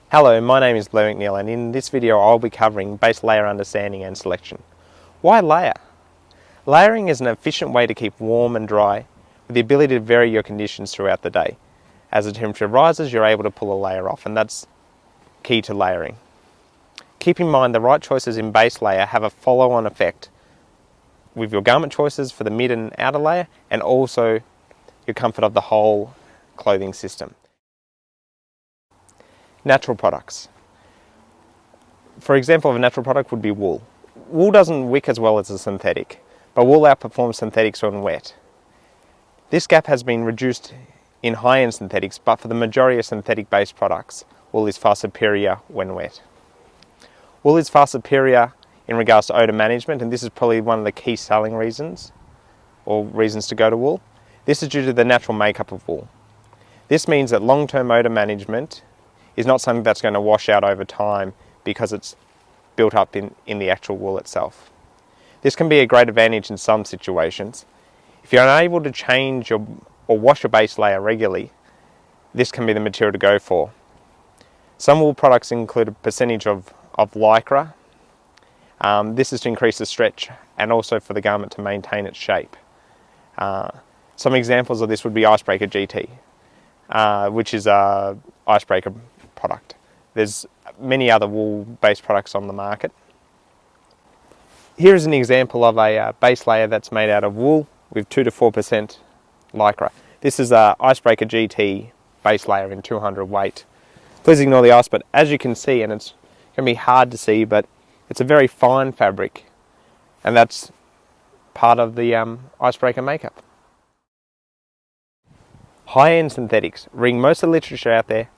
Hello, my name is Blue McNeil, and in this video I'll be covering base layer understanding and selection. Why layer? Layering is an efficient way to keep warm and dry with the ability to vary your conditions throughout the day. As the temperature rises, you're able to pull a layer off, and that's key to layering. Keep in mind the right choices in base layer have a follow-on effect with your garment choices for the mid and outer layer, and also your comfort of the whole clothing system. Natural products. For example of a natural product would be wool. Wool doesn't wick as well as a synthetic, but wool outperforms synthetics when wet. This gap has been reduced in high-end synthetics, but for the majority of synthetic-based products, wool is far superior when wet. Wool is far superior in regards to odour management, and this is probably one of the key selling reasons, or reasons to go to wool. This is due to the natural makeup of wool. This means that long-term odour management is not something that's going to wash out over time because it's built up in the actual wool itself. This can be a great advantage in some situations. If you're unable to change or wash your base layer regularly, this can be the material to go for. Some wool products include a percentage of lycra. This is to increase the stretch and also for the garment to maintain its shape. Some examples of this would be Icebreaker GT, which is a icebreaker product. There's many other wool-based products on the market. Here is an example of a base layer that's made out of wool with 2 to 4% lycra. This is a Icebreaker GT base layer in 200 weight. Please ignore the ice, but as you can see, and it's going to be hard to see, but it's a very fine fabric, and that's part of the Icebreaker makeup. High-end synthetics. Reading most of the literature out there,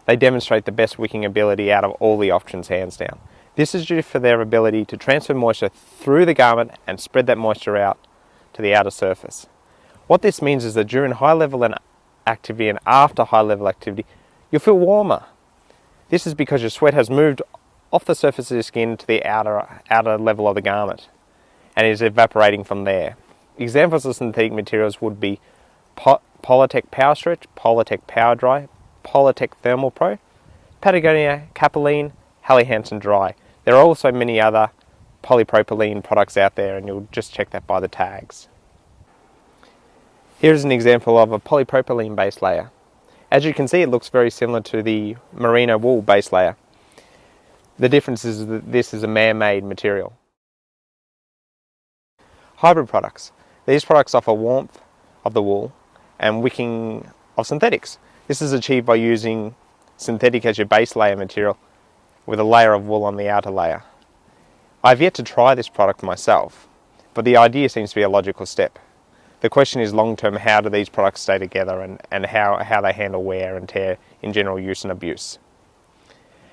they demonstrate the best wicking ability out of all the options, hands down. This is due for their ability to transfer moisture through the garment and spread that moisture out to the outer surface. What this means is that during high level activity and after high level activity, you'll feel warmer. This is because your sweat has moved off the surface of your skin to the outer level of the garment and is evaporating from there. Examples of synthetic materials would be Polytech Power Stretch, Polytech Power Dry, Polytech Thermal Pro, Patagonia Capilene, Helly Hansen Dry. There are also many other polypropylene products out there, and you'll just check that by the tags. Here's an example of a polypropylene base layer. As you can see, it looks very similar to the merino wool base layer. The difference is that this is a man-made material. Hybrid products. These products offer warmth of the wool and wicking of synthetics. This is achieved by using synthetic as your base layer material with a layer of wool on the outer layer. I've yet to try this product myself, but the idea seems to be a logical step. The question is long-term, how do these products stay together and how they handle wear and tear in general use and abuse.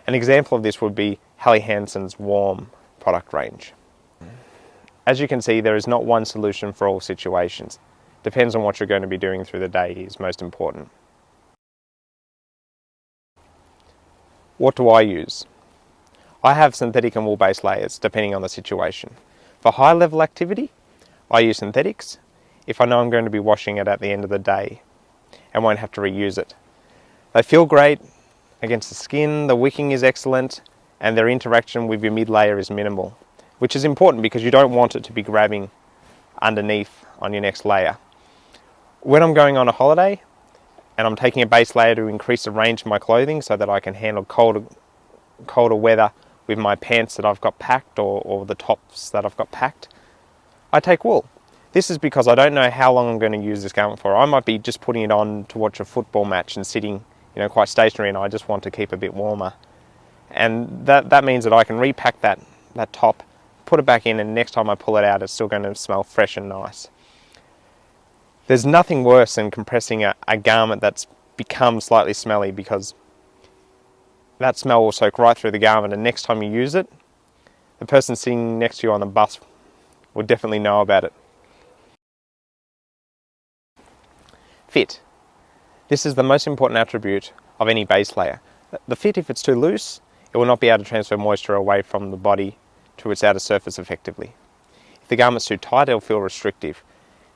An example of this would be Helly Hansen's warm product range. As you can see, there is not one solution for all situations. Depends on what you're going to be doing through the day is most important. What do I use? I have synthetic and wool-based layers depending on the situation. For high-level activity, I use synthetics if I know I'm going to be washing it at the end of the day and won't have to reuse it. They feel great against the skin, the wicking is excellent, and their interaction with your mid-layer is minimal, which is important because you don't want it to be grabbing underneath on your next layer. When I'm going on a holiday and I'm taking a base layer to increase the range of my clothing so that I can handle colder weather with my pants that I've got packed or the tops that I've got packed, I take wool. This is because I don't know how long I'm going to use this garment for. I might be just putting it on to watch a football match and sitting, quite stationary, and I just want to keep a bit warmer. And that means that I can repack that top, put it back in, and next time I pull it out, it's still going to smell fresh and nice. There's nothing worse than compressing a garment that's become slightly smelly, because that smell will soak right through the garment, and next time you use it, the person sitting next to you on the bus will definitely know about it. Fit. This is the most important attribute of any base layer. The fit, if it's too loose, it will not be able to transfer moisture away from the body to its outer surface effectively. If the garment's too tight, it'll feel restrictive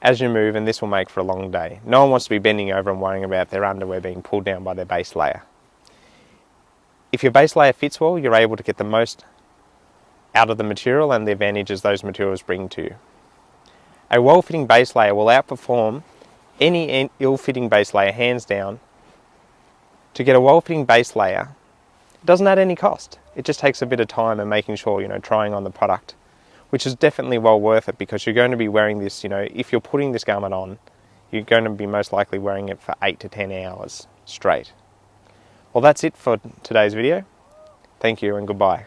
as you move, and this will make for a long day. No one wants to be bending over and worrying about their underwear being pulled down by their base layer. If your base layer fits well, you're able to get the most out of the material and the advantages those materials bring to you. A well-fitting base layer will outperform any ill-fitting base layer hands down. To get a well-fitting base layer, it doesn't add any cost. It just takes a bit of time and making sure, trying on the product, which is definitely well worth it, because you're going to be wearing this, if you're putting this garment on, you're going to be most likely wearing it for 8 to 10 hours straight. Well, that's it for today's video. Thank you and goodbye.